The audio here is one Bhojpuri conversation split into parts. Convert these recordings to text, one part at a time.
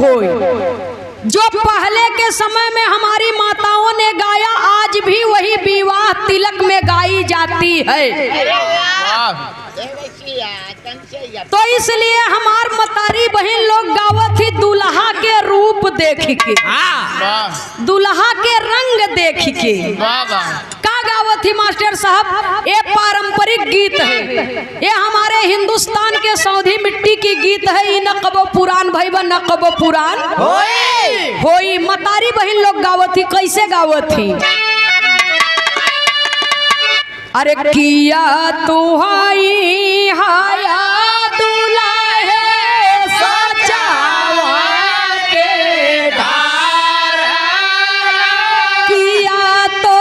होई। जो पहले के समय में हमारी माताओं ने गाया, आज भी वही विवाह तिलक में गाई जाती है। तो इसलिए हमार मतारी बहन लोग गावत ही दुल्हा के रूप देख के, दुल्हा के रंग देख के का गावत ही मास्टर साहब। ये पारंपरिक गीत है, ये हमारे हिंदुस्तान के सौधी मिट्टी की गीत है। न कबो पुरान भईबा न कबो पुरान होई। मतारी बहन लोग गावत ही, कैसे गावत ही? अरे किया तुहाई हाया दुल्हे सजावा के ढार, किया तो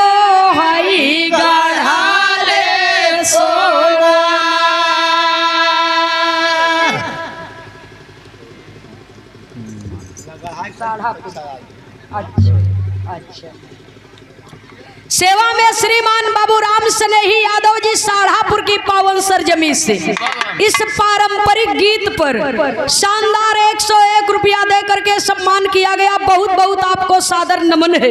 हई गढ़ाले सोना। अच्छा। सेवा में श्रीमान बाबूराम स्नेही यादव जी साढ़ापुर की पावन सरजमी से इस पारंपरिक गीत पर शानदार 101 रुपया दे करके सम्मान किया गया। बहुत बहुत आपको सादर नमन है।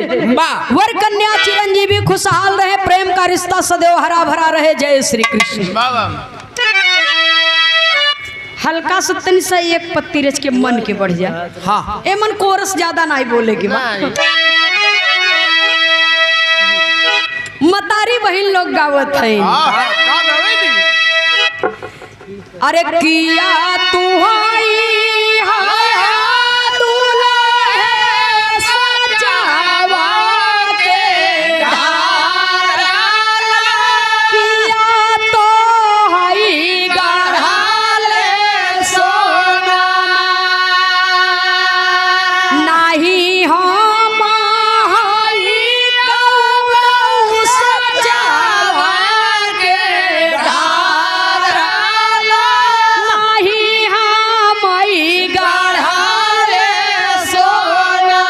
वर कन्या चिरंजीवी खुशहाल रहे, प्रेम का रिश्ता सदैव हरा भरा रहे। जय श्री कृष्ण। हल्का सा तनी सा एक पत्ती रच के मन के बढ़ जाए। हाँ, ए मन कोरस ज्यादा नहीं बोलेगी। मतारी बहन लोग गावत है। अरे किया तुहाई हाया दुल्हे सजावा के ढार, किया तो हई गढ़ाले सोना। नाही हम हई गौ सजावा के ढार, नाही हम हई गढ़ाले सोना।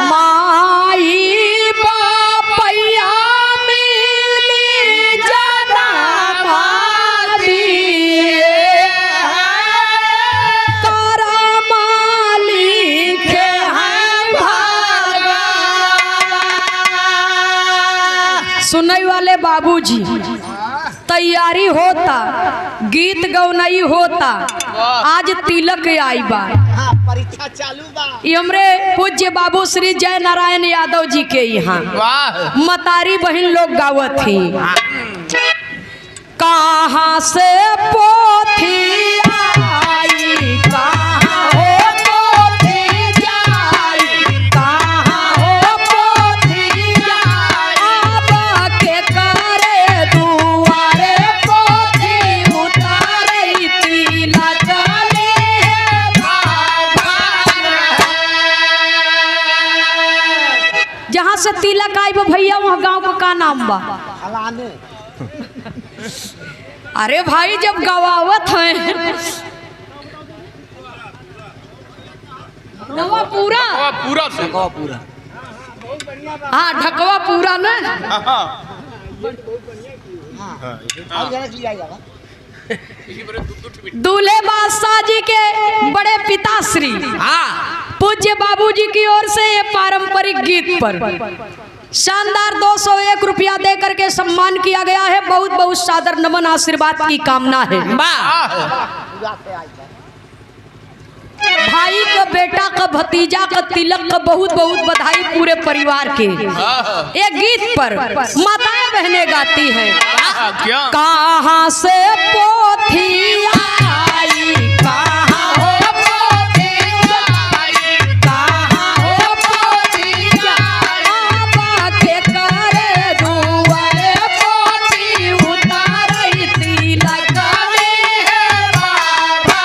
माई बापैया मिली जनम दिए, करम लिखे हैं भगवान। सुनने वाले बाबूजी, तैयारी होता, गीत गौनई होता, आज तिलक आई बा। परीक्षा चालू बा। ये हमरे पूज्य बाबू श्री जय नारायण यादव जी के यहाँ मतारी बहन लोग गावत थी। कहाँ से पोथी आई, कहाँ हो पोथी जाई, कहाँ हो पोथी जाई, अब के करे दुआरे पोथी उतारी, तिलक ले जहाँ से तिलक आई भैया, वहाँ गांव का का नाम बा? हलाने। अरे भाई जब गवावत है नवा पूरा पूरा से पूरा। हाँ, ढकवा पूरा न। और जरा की जाएगा। दूल्हे बादशाह जी के बड़े पिताश्री पूज्य बाबूजी की ओर से ये पारंपरिक गीत पर शानदार 201 रुपया दे करके सम्मान किया गया है। बहुत बहुत सादर नमन, आशीर्वाद की कामना है। भाई का, बेटा का, भतीजा का तिलक का बहुत बहुत बधाई पूरे परिवार के। एक गीत पर माताएं बहनें गाती हैं। कहाँ से पोथी आई, कहाँ हो पोथी आई, कहाँ हो पोथी आई, अब के करे दुआरे पोथी उतारी, तिलक ले बाबा।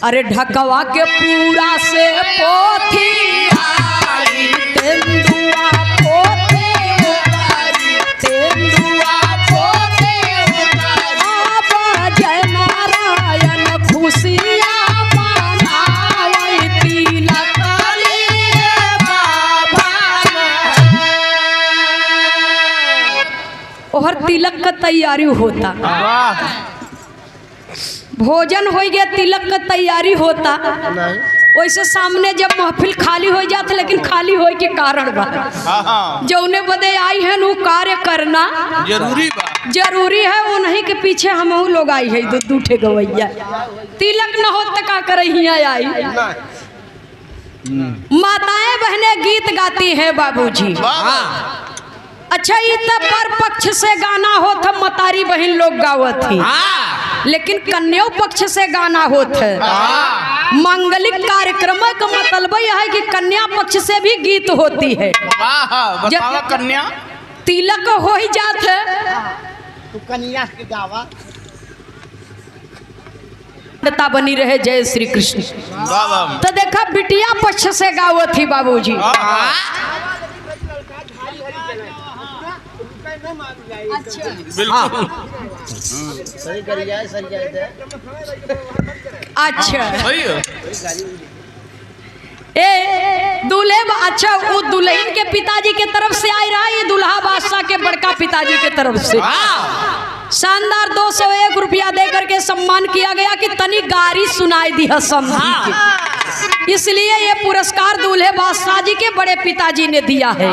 अरे ढकवा के पूरा से पोथी आई, तेंदुआ पोथी उतारी, तेंदुआ पोथी उतारी, अब जय नारायण खुशियाँ मनावई, तिलक ले बाबा। ओहर तिलक का तैयारी होता। भोजन हो गया, तिलक का तैयारी होता, वैसे सामने जब महफिल खाली हो जाता, लेकिन खाली हो के कारण बा जौने बदे आई है वो कार्य करना जरूरी है। वो नहीं के पीछे हम लोग आई है दू ठे गवैया, तिलक न हो तो का कर आई। माताएं बहनें गीत गाती हैं बाबूजी। अच्छा ये तब पर पक्ष से गाना हो था, मतारी बहन लोग गावत थी, लेकिन कन्या पक्ष से गाना होता है। मांगलिक कार्यक्रम का मतलब यह है कि कन्या पक्ष से भी गीत होती है। जब कन्या तिलक हो ही जात है तो कन्या के गावा बनी रहे। जय श्री कृष्ण। तो देखा बिटिया पक्ष से गावत थी बाबूजी। सही कर जाए, सही जाए। अच्छा ए दूल्हे, अच्छा वो दुल्हन के पिताजी के तरफ से आई रहा, ये दुल्हा बादशाह के बड़का पिताजी के तरफ से शानदार 201 रुपया दे करके सम्मान किया गया कि तनी गारी सुनाई दी है समझी के। इसलिए ये पुरस्कार दूल्हे बादशाह जी के बड़े पिताजी ने दिया है।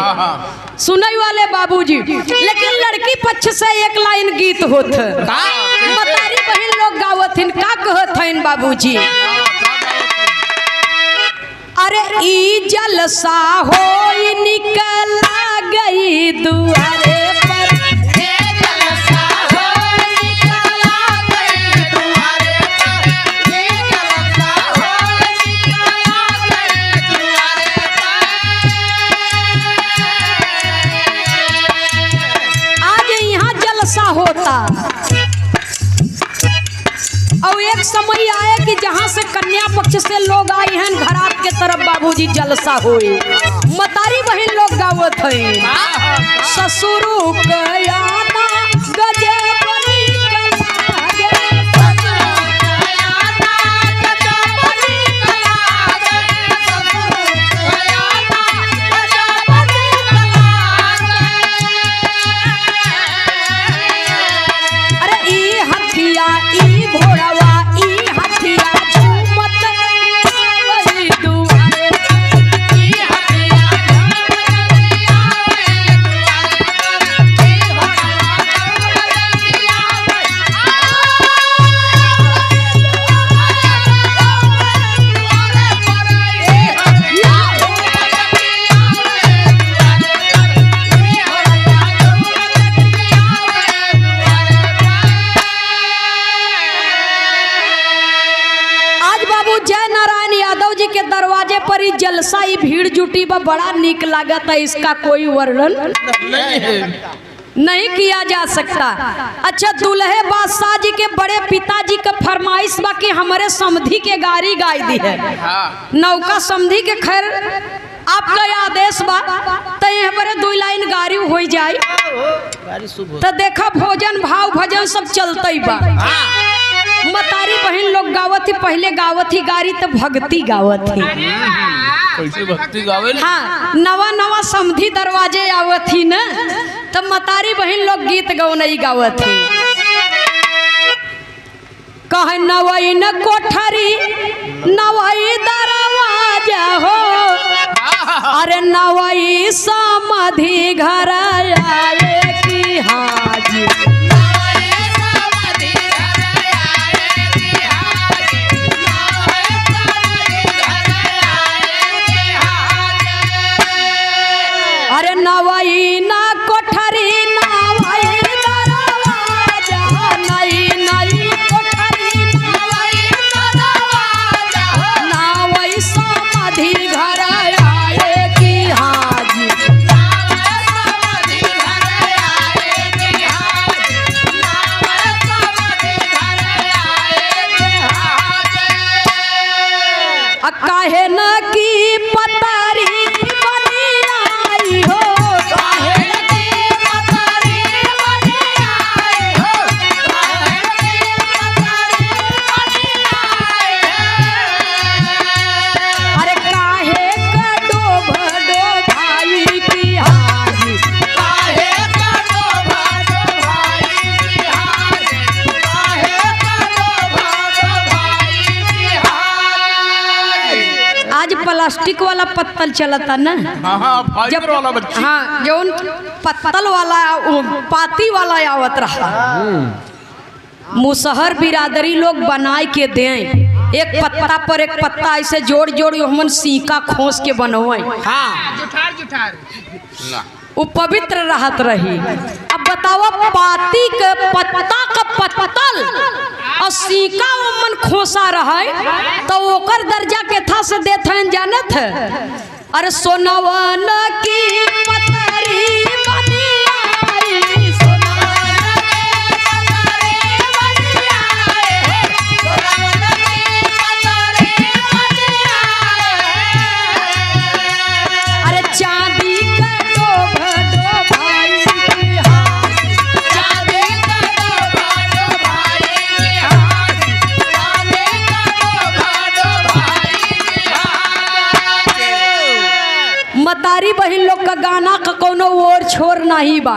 सुनाई वाले बाबूजी, लेकिन लड़की पक्ष से एक लाइन गीत होत, मतारी बहन लोग गावथिन, का कहत हन बाबूजी? अरे ई जलसा हो निकला गई दुआरे पर, जलसा हो निकला गई दुआरे पर, जलसा हो निकला गई दुआरे पर। आज यहाँ जलसा होता और एक समय आए कि जहाँ से कन्या पक्ष से लोग आए हैं घरात के तरफ बाबूजी जलसा हुए। मतारी बहन लोग गावत है, ससुरु कयाना गजब निकला गे, ससुरु कयाना गजब निकला गे, ससुरु कयाना गजब निकला गे। अरे ई हथिया ई घोड़वा ई हथिया झूमत वही दुआरे, ई हथिया झूमत वही दुआरे, ई के दरवाजे पर ही जलसा ही भीड़ जुटी बा, बड़ा नीक लागत है, इसका कोई वर्णन नहीं किया जा सकता। अच्छा दूल्हे बादशाह जी के बड़े पिताजी का फरमाइश बा कि हमारे समधी के गारी गाय दी है, नौका समधी के खैर आपका आदेश बा, तो यहाँ पर 2 लाइन गारी हो जाए तो देखा भोजन भाव भजन सब चलते बा। मतारी बहन लोग गावत ही, पहले गावत ही गारी तो भक्ति गावत ही। कैसे भक्ति गावे? हाँ, नवा नवा समधी दरवाजे आवत ही न, तो मतारी बहन लोग गीत गौनई गावत ही। कहे नवई न कोठरी नवई दरवाजा हो, अरे नवई समधी घर आए की हाजी, अरे नवई ना कोठरी नवई दरवाजा, नई नई कोठरी नवई दरवाजा, नवई समधी घर आए की हाजी, नवई समधी घर आए की हाजी। प्लास्टिक वाला पत्तल चलता ना, हाँ फाइबर वाला बच्ची। हाँ जो पत्तल वाला पाती वाला आवत रहा, मुसहर बिरादरी लोग बनाए के दें, एक पत्ता पर एक पत्ता ऐसे जोड़ जोड़ हमन सीका खोस के बनवाए। हाँ जुठार जुठार ना वो पवित्र रहत रही। अब बताओ पाती के पत्ता का पत्तल और सीका मन खोसा रहे तो ओकर दर्जा के था से देत हैं जानत है। अरे सोनवन की पतरी बनी आई, सोनवन की पतरी बनी आई, सोनवन की पतरी बनी आई। अरे चांदी का मतारी बहन लोग का गाना का कोनो और छोर नहीं बा।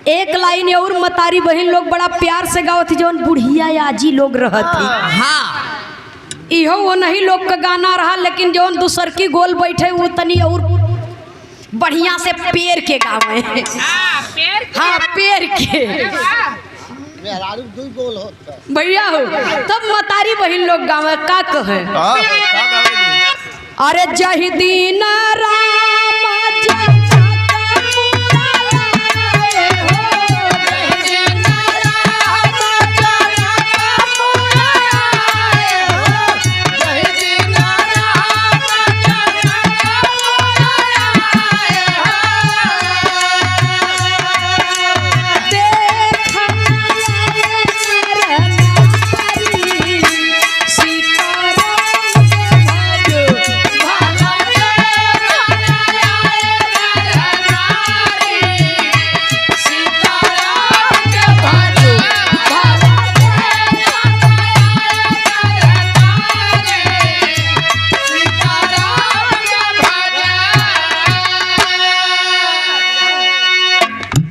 एक लाइन और मतारी बहन लोग बड़ा प्यार से गावत थी, जौन बुढ़िया आजी लोग रहती। हाँ इहो वो नहीं लोग का गाना रहा, लेकिन जौन दूसर की गोल बैठे वो तनी और बढ़िया से पेड़ के गावे। हाँ पेड़ के मेहरारू दुई गोल होता भैया हो तब मतारी बहन लोग गावे का कहे। अरे जही दीन राम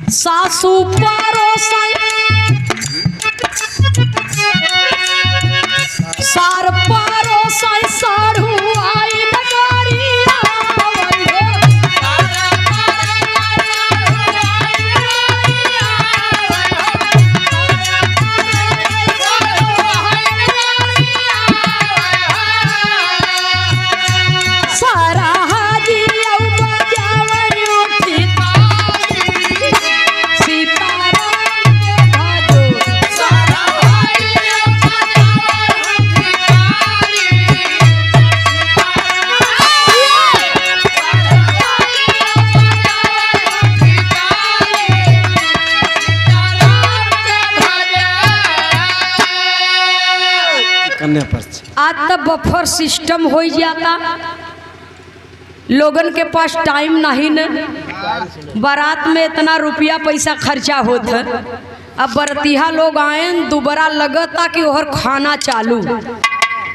सासू परोसाई सार परोसाई साढ़ू आई नगरिया सारा हाजी बजावई उठी आज तक बफर सिस्टम हो जाता, लोगन के पास टाइम नहीं न, बारात में इतना रुपया पैसा खर्चा होता। अब बरतिहा लोग आए दोबारा लगता कि ओहर खाना चालू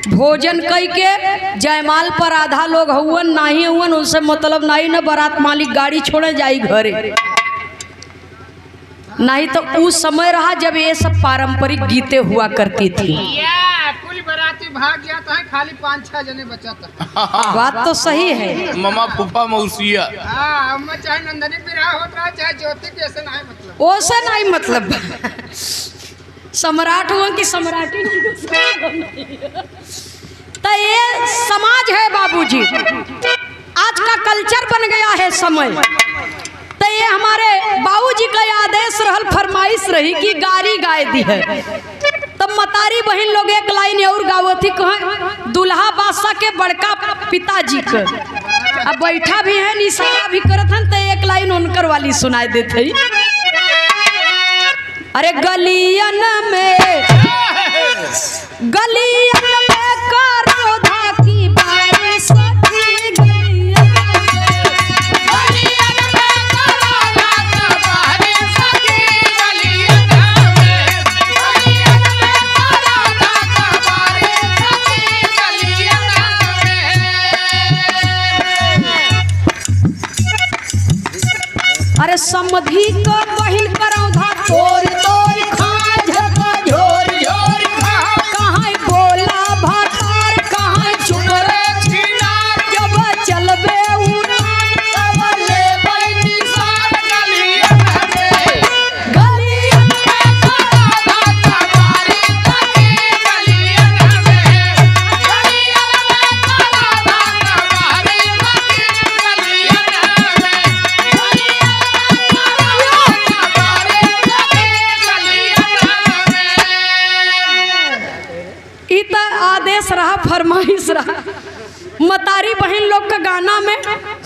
भोजन कई के जयमाल पर आधा लोग हुवन नहीं हुवन उनसे मतलब नहीं न, बारात मालिक गाड़ी छोड़े जाई घरे। नहीं तो उस समय रहा जब ये सब पारंपरिक गीतें हुआ करती थी। कुल बराती भाग जाता है, खाली 5-6 जने बचाता। बात तो सही है। ममा फूफा मौसिया चाहे नंदनी विराह होता रहा चाहे ज्योति के, ऐसे नहीं मतलब ओसे नहीं मतलब सम्राट हुआ कि सम्राटी तो ये समाज है बाबूजी, आज का कल्चर बन गया है समय। तो ये हमारे बाबूजी का आदेश रहल, फरमाइश रही कि गारी गाय दी है। तब मतारी बहन लोग एक लाइन और गावती कहे दुल्हा बादशाह के बड़का पिताजी के, अब बैठा भी है निशाना भी करत हन, तो एक लाइन उनकर वाली सुनाई देते। अरे गलियन में करो धाकी बारिश की गलियन अरे समधी को बहिन करो धा तोर तोर खाज का झोर झोर कहाँ बोला भातार कहाँ चुप रे जब आदेश रहा, फरमाइश रहा। मतारी बहन लोग का गाना में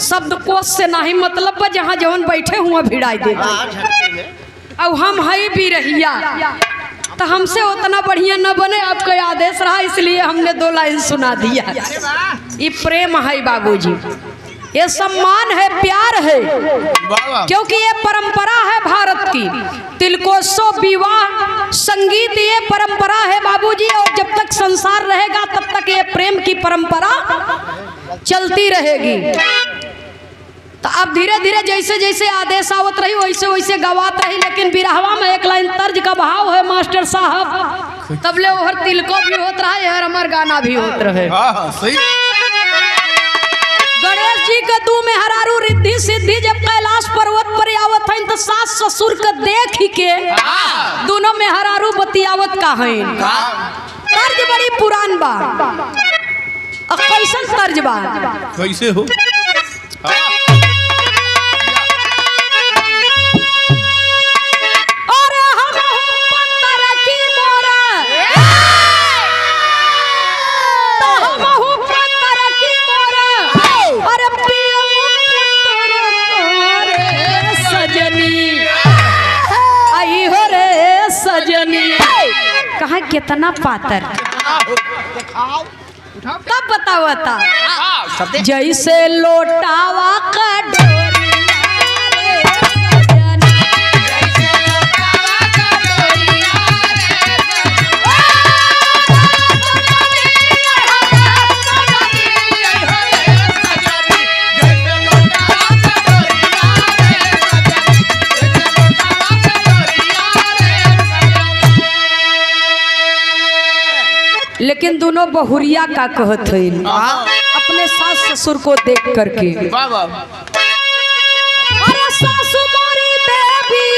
शब्दकोश से नहीं मतलब बा, जहाँ जवन बैठे हुआ भिड़ाई दे। अब हम है भी रहिया तो हमसे उतना बढ़िया न बने, आपका आदेश रहा इसलिए हमने 2 लाइन सुना दिया। ये प्रेम है बाबूजी, ये सम्मान है, प्यार है, क्योंकि ये परंपरा है भारत की। तिलकोत्सव, विवाह, संगीत ये परंपरा है बाबूजी, और जब तक संसार रहेगा तब तक ये प्रेम की परंपरा चलती रहेगी। तो अब धीरे धीरे जैसे जैसे आदेश आवत रही वैसे वैसे गवात रही, लेकिन बिरहवा में एक लाइन तर्ज का भाव है मास्टर साहब, तबले ओहर तिलको भी होत रहा है, हमार गाना भी होत रहे। सही। गणेश जी के 2 मेहरारू रिद्धि सिद्धि जब कैलाश पर्वत पर आवत हैं तो सास ससुर के देख के दोनों मेहरारू बतियावत का हैं। तर्ज बड़ी पुरान बा, कैसन तर्ज बा, कैसे हो? कहा कितना पातर, कब बतावा था? जैसे लोटावा का लेकिन दोनों बहुरिया का कहत है अपने सास ससुर को देख करके। अरे सासु मोरी देवी,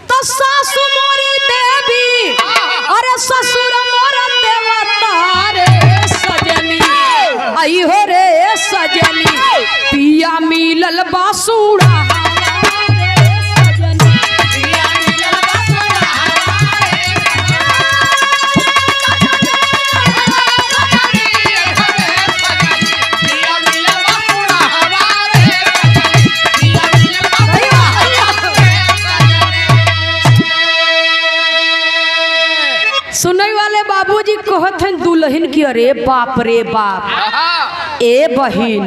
तो सासु मोरी देवी, अरे ससुर मोरा देवता रे सजनी, आई हो रे सजनी, पिया मिलल बासुड़ा कहत हैं दुल्हन की, अरे बाप रे बाप, ए बहिन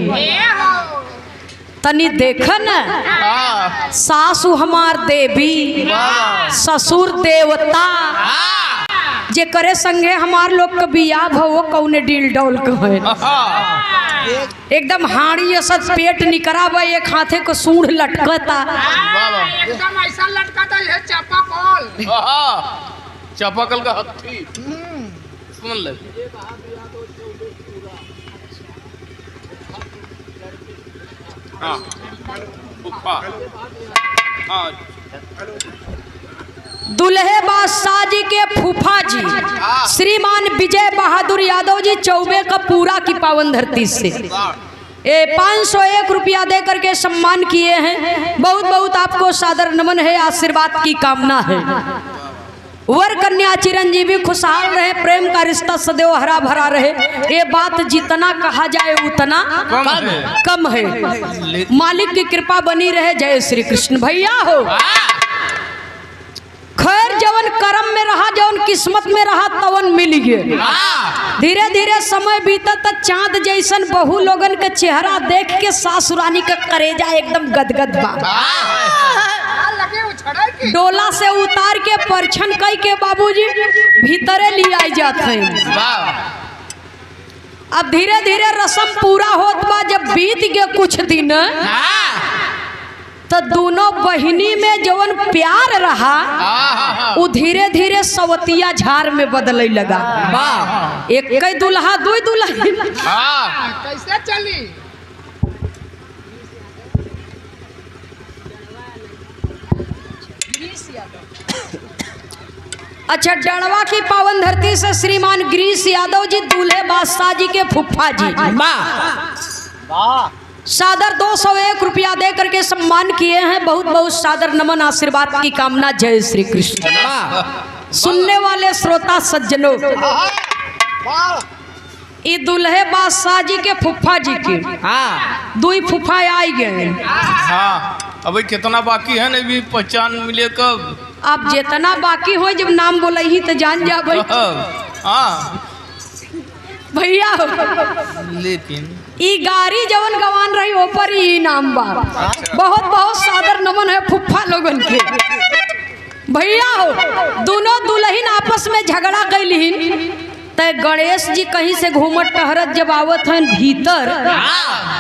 तनी देख न, सासु हमार देवी, ससुर देवता, जे करे संगे हमार लोग के बियाह भवो कौने डील डौल कहे, एकदम हाड़ी असत पेट निकराबा, एक हाथे को सूंढ़ लटकता, एकदम ऐसा लटकता है चापाकल, चापाकल का हत्थी। सुन ले, दुल्हे बादशाह जी के फूफा जी श्रीमान विजय बहादुर यादव जी चौबे का पूरा की पावन धरती से 501 रुपया दे करके सम्मान किए हैं। बहुत बहुत आपको सादर नमन है, आशीर्वाद की कामना है। वर कन्या चिरंजीवी खुशहाल रहे, प्रेम का रिश्ता सदैव हरा भरा रहे। ये बात जितना कहा जाए उतना कम है। मालिक की कृपा बनी रहे। जय श्री कृष्ण भैया हो। खैर जवन कर्म में रहा, जवन किस्मत में रहा तवन मिल गए। धीरे धीरे समय बीता तक चांद जैसन बहु लोगन के चेहरा देख के सासुरानी का करेजा एकदम गदगद बा। डोला से उतार के परछन कई के बाबूजी भीतरे ले आई जाते हैं। अब धीरे धीरे रस्म पूरा होत बा। जब बीत गए कुछ दिन तो दोनों बहिनी में जवन प्यार रहा वो धीरे धीरे सवतिया झार में बदले लगा। एक कई दुल्हा दो दुल्हन कैसे चली। अच्छा, डड़वा की पावन धरती से श्रीमान गिरीश यादव जी दूल्हे बादशाह जी के फुफ्फा जी सादर 201 रुपया दे करके सम्मान किए हैं। बहुत बहुत सादर नमन, आशीर्वाद की कामना। जय श्री कृष्ण। सुनने वाले श्रोता सज्जनों, ई दुल्हे बादशाह जी के फुफ्फा जी के दुई फुफ्फा आई गए। हाँ अभी कितना बाकी है नहीं भी पहचान मिले कब। अब जितना बाकी हो जब नाम बोले ही तो जान जा भाई। हाँ भैया लेकिन ई गाड़ी जवन गवान रही ऊपर ही नाम बा। बहुत बहुत सादर नमन है फुफ्फा लोगन के। भैया दोनों दुल्हन आपस में झगड़ा कैलिन तो गणेश जी कहीं से घूमत टहरत जब आवत हैं भीतर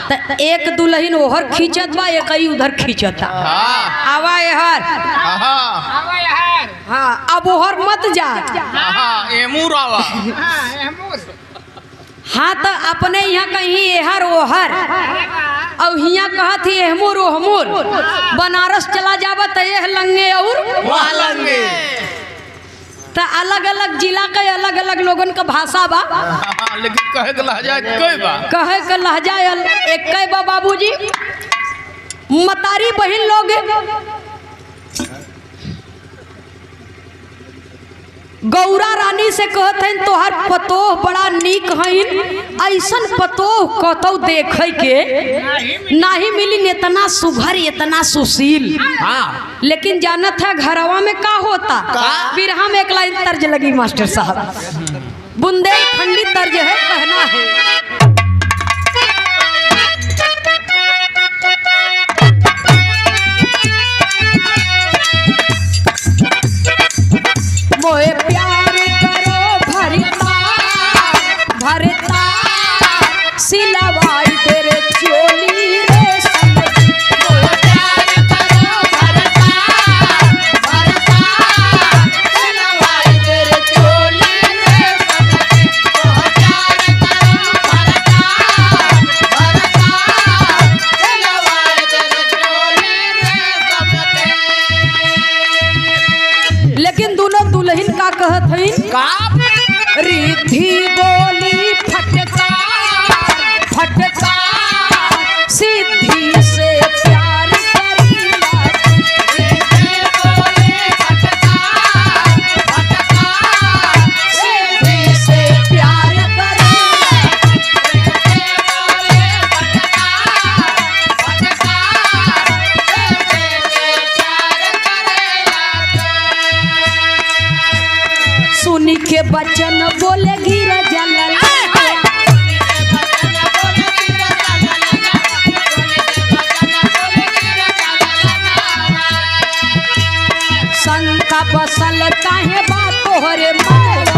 तो एक दुल्हन ओहर खींचत बा, एक ही उधर खींचता। आवा यार हाँ अब ओहर मत जा। एमूर आवा हाँ तो अपने यहाँ कहीं एहर ओहर और यहाँ कहा थी एहमुर ओहमुर। बनारस चला जावा तो यह लंगे और लंगे तो अलग अलग जिला के अलग अलग लोगन का भाषा बा। लेकिन कहे के लहजा कई बा, कहे का लहजा एक बा बाबूजी। मतारी बहन लोग गौरा रानी से कहते हैं तोहर पतोह बड़ा नीक हईन, ऐसन पतोह कतौ देखे के नाही मिली, इतना सुघर इतना सुशील। हाँ लेकिन जानत है घरवा में का होता। बिरहा में एक लाइन तर्ज लगी मास्टर साहब, बुंदेलखंडी तर्ज है, कहना है मोए प्यार करो भरता भरता सिलवाई तेरे चोली रे समझ। मोए प्यार करो भरता भरता सिलवाई तेरे चोली रे समझ। मोए प्यार करो भरता भरता सिलवाई तेरे चोली रे समझ। लेकिन दोनों दुल्हन का कहत हईन का रिद्धि बोली फटका फटका सिद्धि से प्यार करीला। रिद्धि बोली फटका फटका सिद्धि से प्यार करीला। रिद्धि बोली फटका फटका सिद्धि से प्यार करीला। सुनी के बचन बोले गिर जलल। शंका बसल काहे बा तोहरे मार।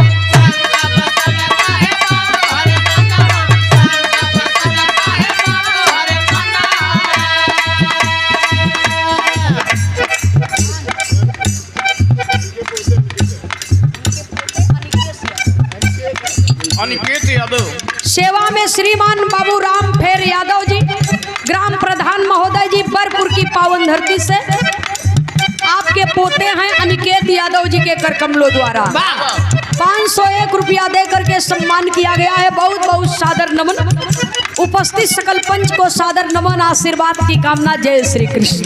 अनिकेत यादव सेवा में श्रीमान बाबू राम फेर यादव जी, ग्राम प्रधान महोदय जी, बरपुर की पावन धरती से आपके पोते हैं अनिकेत यादव जी के करकमलों द्वारा 501 रुपया दे करके सम्मान किया गया है। बहुत बहुत सादर नमन। उपस्थित सकल पंच को सादर नमन, आशीर्वाद की कामना। जय श्री कृष्ण।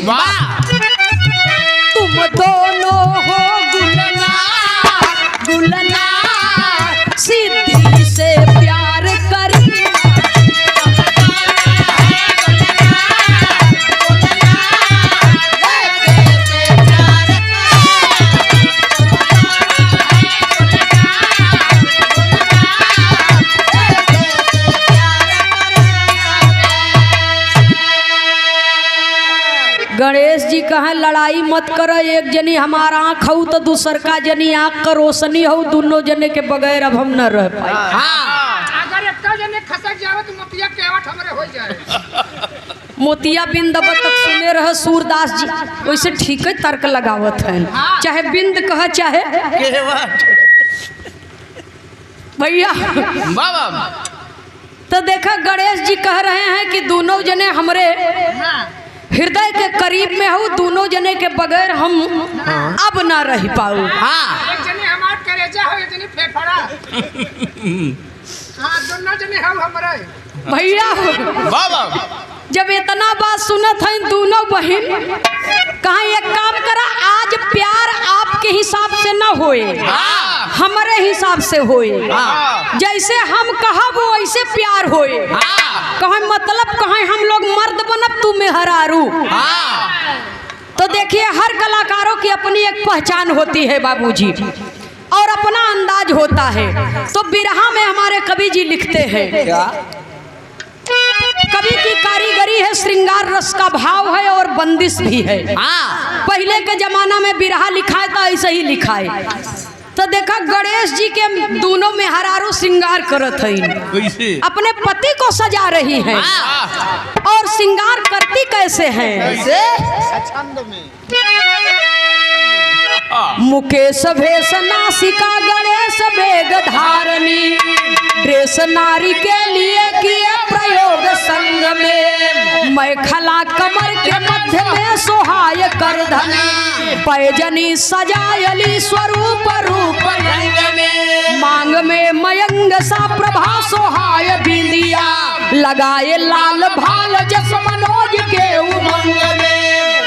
तुम दोनों हो गुलनार गुलनार सिद्धि से प्यार करी। गणेश जी कहा लड़ाई मत करो, एक जनी हमारा आँख हो तो दूसर का जनी आँख का रोशनी हो, दोनों जने के बगैर अब हम न रह पाए। अगर एक जने खसक जावे तो मोतिया केवट हमरे हो जाए। मोतिया बिंद अब तक सुने रह सूरदास जी, वैसे ठीक है तर्क लगावत है, चाहे बिंद कह चाहे भैया। तो देखा गणेश जी कह रहे हैं कि दोनों जने हमरे हृदय के करीब में हो, दोनों जने के बगैर हम अब ना रह पाऊ। एक जने हमार कलेजा हो, एक जने फेफड़ा। हाँ दोनों जने हम हमरे भैया। जब इतना बात सुनत है दोनों बहन, कहा एक काम करा, आज प्यार आपके हिसाब से ना होए, हमारे हिसाब से होए, जैसे हम कहब वैसे प्यार होए। कहें मतलब कहें हम लोग मर्द बनब तू मेहरारू। तो देखिए हर कलाकारों की अपनी एक पहचान होती है बाबूजी, और अपना अंदाज होता है। तो बिरहा में हमारे कवि जी लिखते हैं, कवि की कारीगरी है, श्रृंगार रस का भाव है और बंदिश भी है। पहले के जमाना में बिरहा लिखा है तो ऐसे ही लिखा है। तो देखा गणेश जी के दोनों में हरारो श्रृंगार करत है, अपने पति को सजा रही हैं। और श्रृंगार करती कैसे हैं? मुकेश भेष नासिका गणेश वेग धारणी, ड्रेस नारी के लिए किए प्रयोग संग में। मैं खला कमर के मध्य में सोहाय कर धनी, पैजनी सजायली स्वरूप रूप रंग में। मांग में मयंग सा प्रभा सोहाय बिंदिया, लगाए लाल भाल जस मनोज के उमंग में।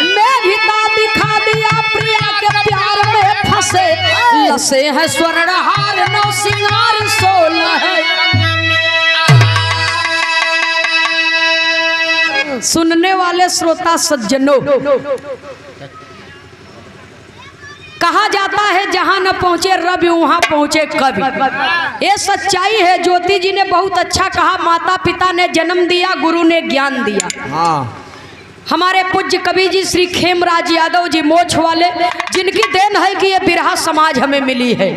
मेघिता दिखा दिया प्रिया के प्यार में फंसे, लसे है स्वर्णहार नौ सिंगार 16 है। सुनने वाले श्रोता सज्जनों, कहा जाता है जहां न पहुंचे रवि वहां पहुंचे कवि। ये सच्चाई है। ज्योति जी ने बहुत अच्छा कहा, माता पिता ने जन्म दिया, गुरु ने ज्ञान दिया। हमारे पूज्य कवि जी श्री खेमराज यादव जी मोछ वाले, जिनकी देन है कि ये बिरहा समाज हमें मिली है।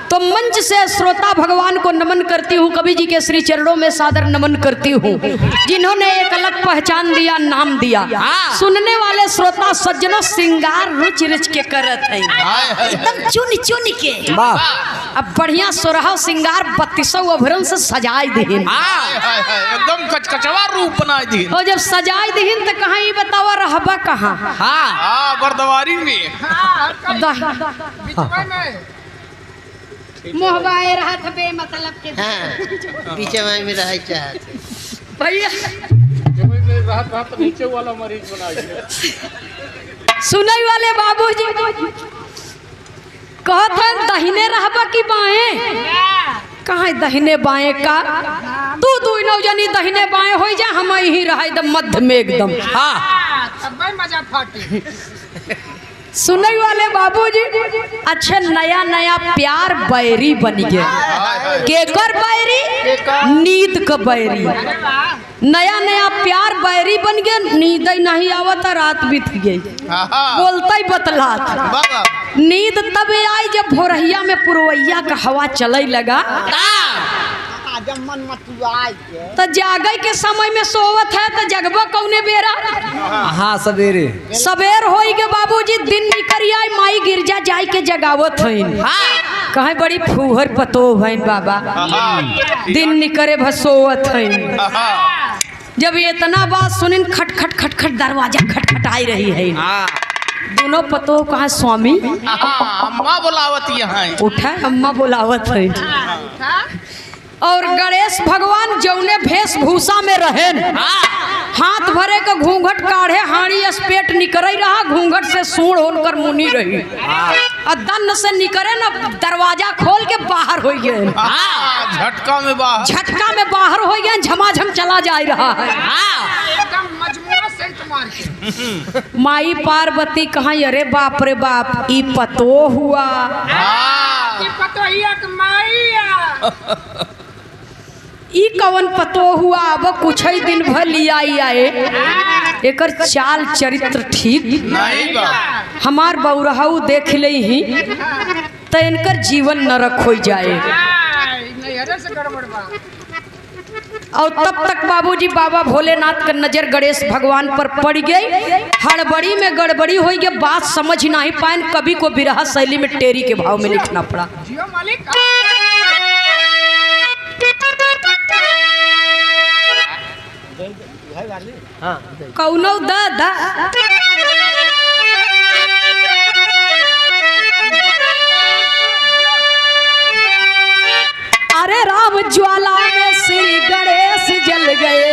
तो मंच से श्रोता भगवान को नमन करती हूँ, कवि जी के श्री चरणों में सादर नमन करती हूँ, जिन्होंने एक अलग पहचान दिया, नाम दिया। सुनने वाले श्रोता सज्जनों, श्रृंगार रुचि रुच के करत है, एकदम चुन चुन के। अब बढ़िया सोरहा श्रृंगार 32 अभरण से सजाई दीन, एकदम कचकचवा रूप बना दीन। और जब सजाई दीन तो कहाँ ये बतावा रहबा कहाँ? बर्दवारी में मोहबाए रहत बे मतलब के पीछे में रह चाहत भैया नीचे वाला मरीज बना दिया। सुनई वाले बाबूजी कहत हैं दहिने रहबा की बाएं? कहाँ दहिने बाएं का? तू दोनों जनी दहिने बाएं हो जा, हम यही रहा एकदम मध्य में एकदम। तब मजा फाटी। सुनई वाले बाबूजी, अच्छा नया नया प्यार बैरी बन गया। केकर बैरी? नींद का बैरी। नया नया प्यार बैरी बन गया, नींद ही नहीं आवत, रात बीत गई, बोलता ही बतलात। नींद तब आई जब भोरहिया में पुरवैया का हवा चले लगा, तो जागे के समय में सोवत है तो जगबा कौने बेरा? हाँ सवेरे सवेर होई के बाबूजी दिन निकरिया माई गिरजा जाय के जगावत हईन। कहे बड़ी फूहर पतो भईन बाबा, दिन निकरे भसोवत हईन। जब इतना बात सुनिन खट खट खट खट दरवाजा खटखटाई रही है। दोनों पतो कहा स्वामी अम्मा बुलावत यहाँ उठा, अम्मा बुलावत है। और गणेश भगवान जौने वेशभूषा में रहेन, हाथ भरे का घूंघट काढ़े, हाड़ी स्पेट निकरे रहा, घूंघट से सूढ़ होकर मुनी रही, और दन से निकरे ना दरवाजा खोल के बाहर हो गए। झटका में बाहर, झटका में बाहर हो गए, झमाझम चला जा रहा है। एकदम मजमूआ सेंट मार के। माई पार्वती कहाँ? अरे बाप रे बाप, ई पतो हुआ। ये पतो ही एक माईया। ई कवन पतो हुआ? अब कुछ ही दिन भर लिया आए, एकर चाल चरित्र ठीक नहीं बा। हमार बौरहाऊ देख ले ही तो इनकर जीवन नरक हो जाए। से गड़बड़ बा। और तब तक बाबूजी बाबा भोलेनाथ का नजर गणेश भगवान पर पड़ गई। हड़बड़ी में गड़बड़ी हो गई, बात समझ नहीं पाए। कवि को बिरहा शैली में टेरी के भाव में लिखना पड़ा। जियो मालिक। कौनो दादा अरे राम ज्वाला में श्री गणेश जल गए,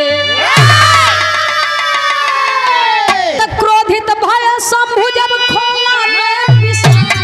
तो क्रोधित भय शंभु जब खोला नयन विशाला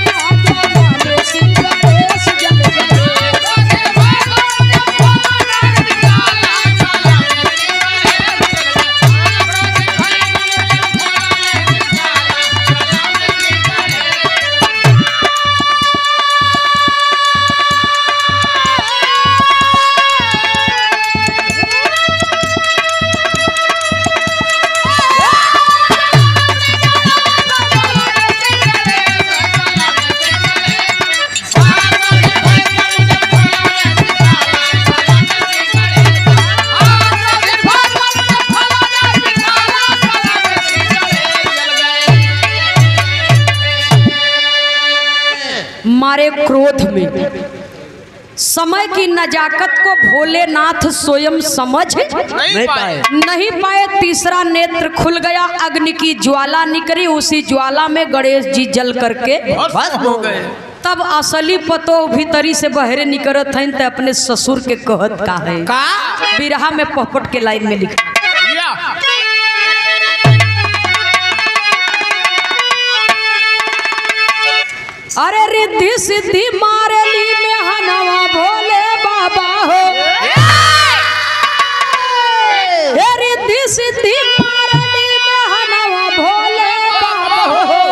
मारे क्रोध में समय की नजाकत को भोलेनाथ स्वयं समझ नहीं पाए। नहीं पाए। तीसरा नेत्र खुल गया, अग्नि की ज्वाला निकली, उसी ज्वाला में गणेश जी जल करके भस्म हो गए। तब असली पतो भीतरी से बहरे निकलत हैं तो अपने ससुर के कहत का है का बिरहा में पहपट के लाइन में लिखा। अरे रिद्धि सिद्धि मारेली में हनवा भोले बाबा हो, रिद्धि सिद्धि मारेली में हनवा भोले बाबा हो,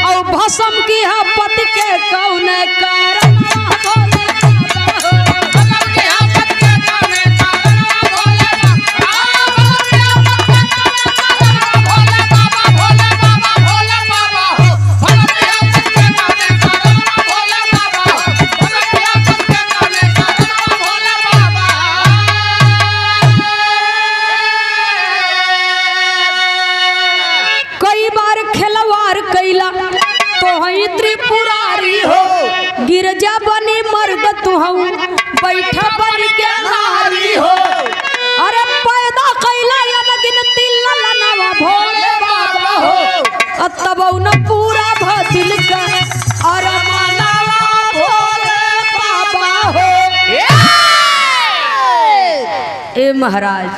और भस्म की है पति के कौन कारण त्रिपुरारी हो, गिरजा बनी मर्द तुहू बैठा बन के नारी हो, अरे पैदा कैला गिनती ललनवा भोले बाबा हो, तब न पूरा भदिल का अरे मानवा भोले बाबा हो। ए महाराज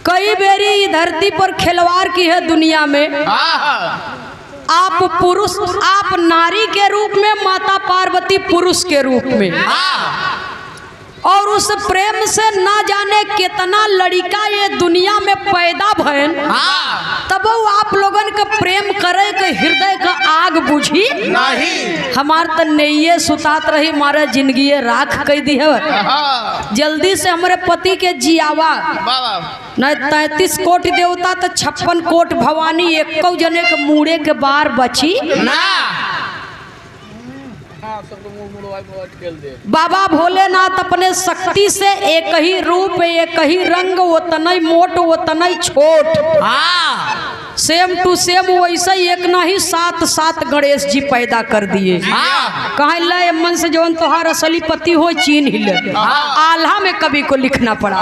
कई बेरी धरती पर खिलवाड़ की है दुनिया में। आप पुरुष, आप नारी के रूप में, माता पार्वती पुरुष के रूप में, और उस प्रेम से ना जाने कितना लड़का ये दुनिया में पैदा भयन, तब वो आप लोगन का प्रेम करे के हृदय का आग बुझी नहीं। हमार तो नैये सुतात रही, हमारा जिंदगी राख कह दी है। जल्दी से हमारे पति के जियावा, न 33 कोट देवता तो 56 कोट भवानी, एक जने के मुड़े के बार बची ना। बाबा भोलेनाथ अपने शक्ति से एक ही रूप, एक ही रंग, उतना ही मोट उतना ही छोट, सेम टू सेम वैसा ही एक नहीं 7 गणेश जी पैदा कर दिए। कहाँ ले मन से जौन तोहार असली पति हो चीन हिले, आल्हा में कभी को लिखना पड़ा।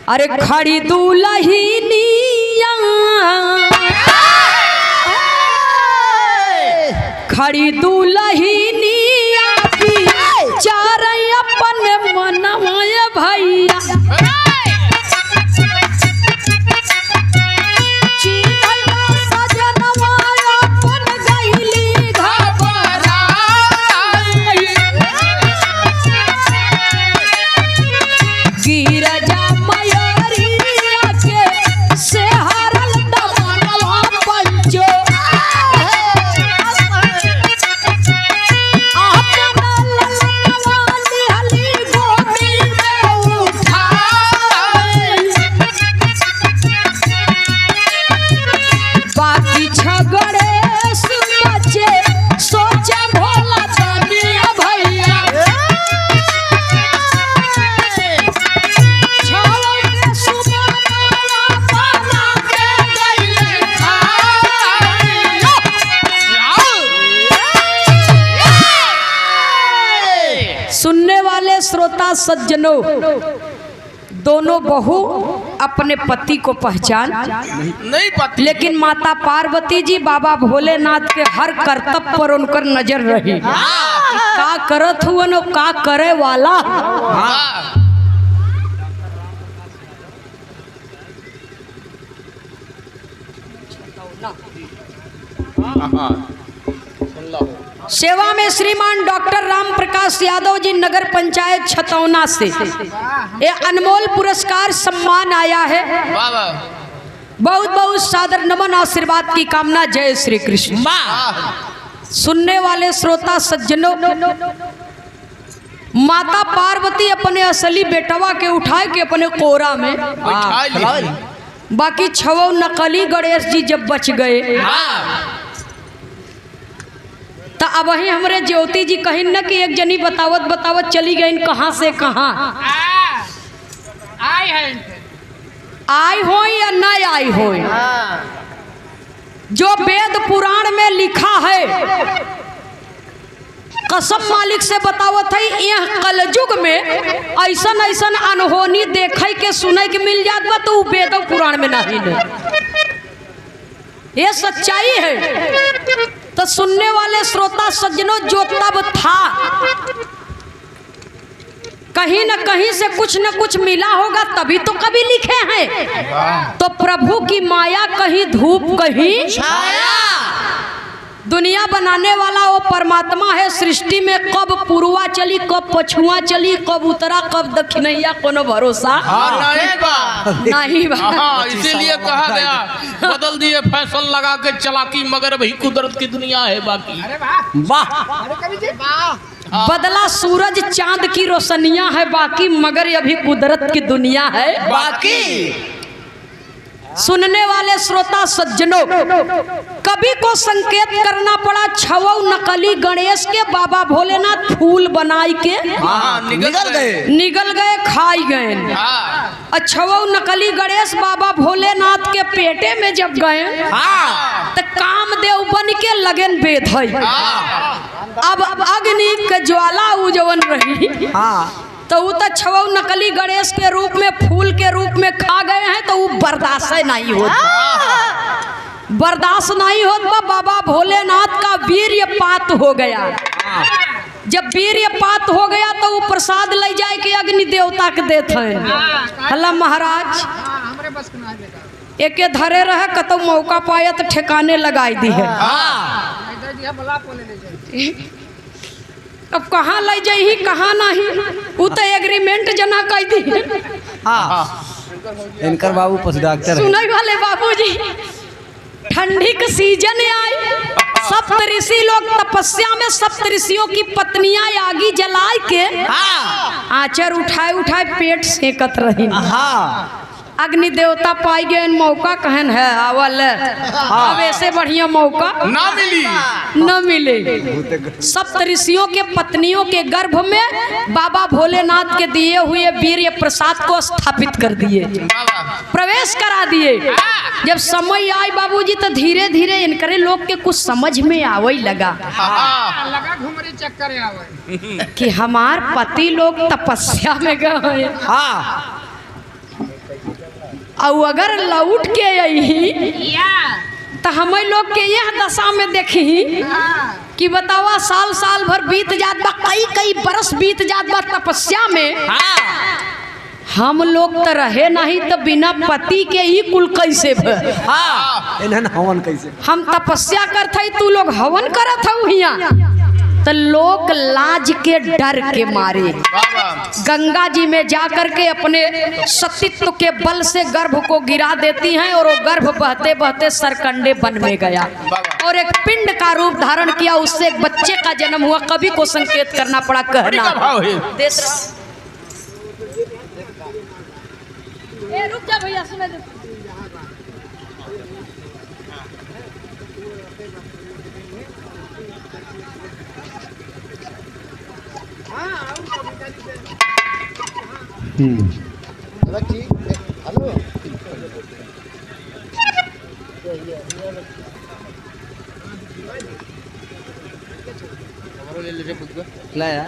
अरे खड़ी दुल्हनिया, खड़ी दुल्हनिया चार अपन मनवाए भैया, श्रोता सज्जनों, दोनों बहू अपने पति को पहचान नहीं पाती, लेकिन माता पार्वती जी बाबा भोलेनाथ के हर कर्तव्य पर उनकर नजर रही। का करत हुआ न का करे वाला। सेवा में श्रीमान डॉक्टर राम प्रकाश यादव जी नगर पंचायत छतौना से ये अनमोल पुरस्कार सम्मान आया है। बहुत बहुत सादर नमन आशीर्वाद की कामना। जय श्री कृष्ण। सुनने वाले श्रोता सज्जनों, माता पार्वती अपने असली बेटवा के उठाए के अपने कोरा में, बाकी छवो नकली गणेश जी जब बच गए तो अब वही हमरे ज्योति जी कहीं न कि एक जनी बतावत बतावत चली गई कहाँ से कहाँ। आए हैं इनके। आई हो या न आई हो, हाँ जो वेद पुराण में लिखा है, कसम मालिक से बतावत है, यह कलयुग में ऐसन ऐसन अनहोनी देखे के सुने के मिल जात बा, तो वेद पुराण में नहीं है। ये सच्चाई है। तो सुनने वाले श्रोता सज्जनों, जो तब था कहीं न कहीं से कुछ न कुछ मिला होगा, तभी तो कभी लिखे हैं। तो प्रभु की माया कहीं धूप कहीं छाया। दुनिया बनाने वाला वो परमात्मा है। सृष्टि में कब पूर्वा चली, कब पछुआ चली, कब उतरा, कब दक्षिणैया, कोनो भरोसा नहीं बा। नहीं बा। हाँ, इसीलिए कहा गया बदल दिए फैसल लगा के चलाकी, मगर वही कुदरत की दुनिया है बाकी। अरे वाह वाह अरे कवि जी वाह। बदला सूरज चांद की रोशनियां है बाकी, मगर अभी कुदरत की दुनिया है बाकी। सुनने वाले श्रोता सज्जनों, कवि को संकेत करना पड़ा। छवौ नकली गणेश के बाबा भोलेनाथ फूल बनाई के हाँ, निगल गए, खाई गए। हाँ, छवौ नकली गणेश बाबा भोलेनाथ के पेटे में जब गए, तो कामदेव बन के लगन बेद है। अब अग्नि के ज्वाला उजवन रही, तो वो तो छवौ नकली गणेश के रूप में, फूल के रूप में खा गए हैं, तो वो बर्दाश्त नहीं होता। बर्दाश्त नहीं होता। बाबा भोलेनाथ का वीर्यपात हो गया। जब वीर्यपात हो गया तो वो प्रसाद ले जाए के अग्नि देवता के देते हैं। हल्ला महाराज हमरे बस के नहीं बेटा। एके धरे रहे, कतो मौका पाया तो ठिकाने लगाई दी है। इधर दिया बला पोले ले जाए। अब कहाँ ले जाही कहाँ नहीं, वो तो एग्रीमेंट जना कर दी। इनकर बाबू पशु डॉक्टर है। सुनने वाले बाबूजी, ठंडी का सीजन आई, सप्त ऋषि लोग तपस्या में, सप्त ऋषियों की पत्नियां आगी जलाए के आंचर उठाए उठाए पेट सेकत रही। अग्नि देवता पाई गए मौका, कहन है आवल, अब ऐसे बढ़िया मौका न मिले। सप्त ऋषियों के पत्नियों के गर्भ में बाबा भोलेनाथ के दिए हुए वीर्य प्रसाद को स्थापित कर दिए, प्रवेश करा दिए। जब समय आई बाबूजी, तो धीरे धीरे इनकरे लोग के कुछ समझ में आवे लगा लगा घुमरी चक्कर आवे कि हमार पति लोग तपस्या में गए, और अगर लौट के आई तो हम लोग के यह दशा में देखी कि बतावा, साल साल भर बीत जात बा, कई कई बरस बीत जात बा तपस्या में। हम लोग तो रहे नहीं, तो बिना पति के ही कुल कैसे हवन कैसे हम तपस्या करते, तू लोग हवन करत हूँ हिया। तो लोग लाज के डर के मारे गंगा जी में जाकर के अपने सतीत्व के बल से गर्भ को गिरा देती हैं, और वो गर्भ बहते बहते सरकंडे बन में गया और एक पिंड का रूप धारण किया। उससे एक बच्चे का जन्म हुआ। कवि को संकेत करना पड़ा, कहना रुक जा भैया, सुने दे। लाया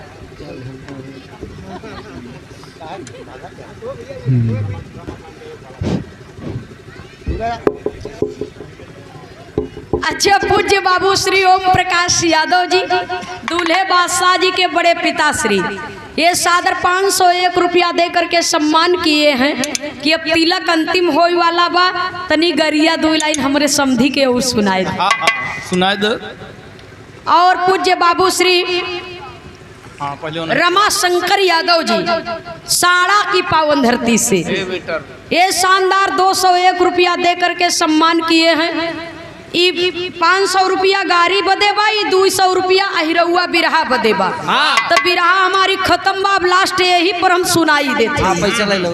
अच्छा, पूज्य बाबू श्री ओम प्रकाश यादव जी, दूल्हे बादशाह जी के बड़े पिता श्री, ये सादर 501 रुपया दे करके सम्मान किए हैं कि अब तिलक अंतिम होए वाला बा, तनी गरिया 2 लाइन हमरे समधी के और सुनाए दे। सुनाए दे। और पूज्य बाबू श्री रमा शंकर यादव जी, साड़ा की पावन धरती से, ये शानदार 201 रुपया दे करके सम्मान किए हैं। 500 रुपया गाड़ी बदे बा, 200 रुपया अहिरौआ बिरहा बदे बा। तो बिरहा हमारी खत्म बा, लास्ट यही पर हम सुनाई देते हैं। पैसा ले लो।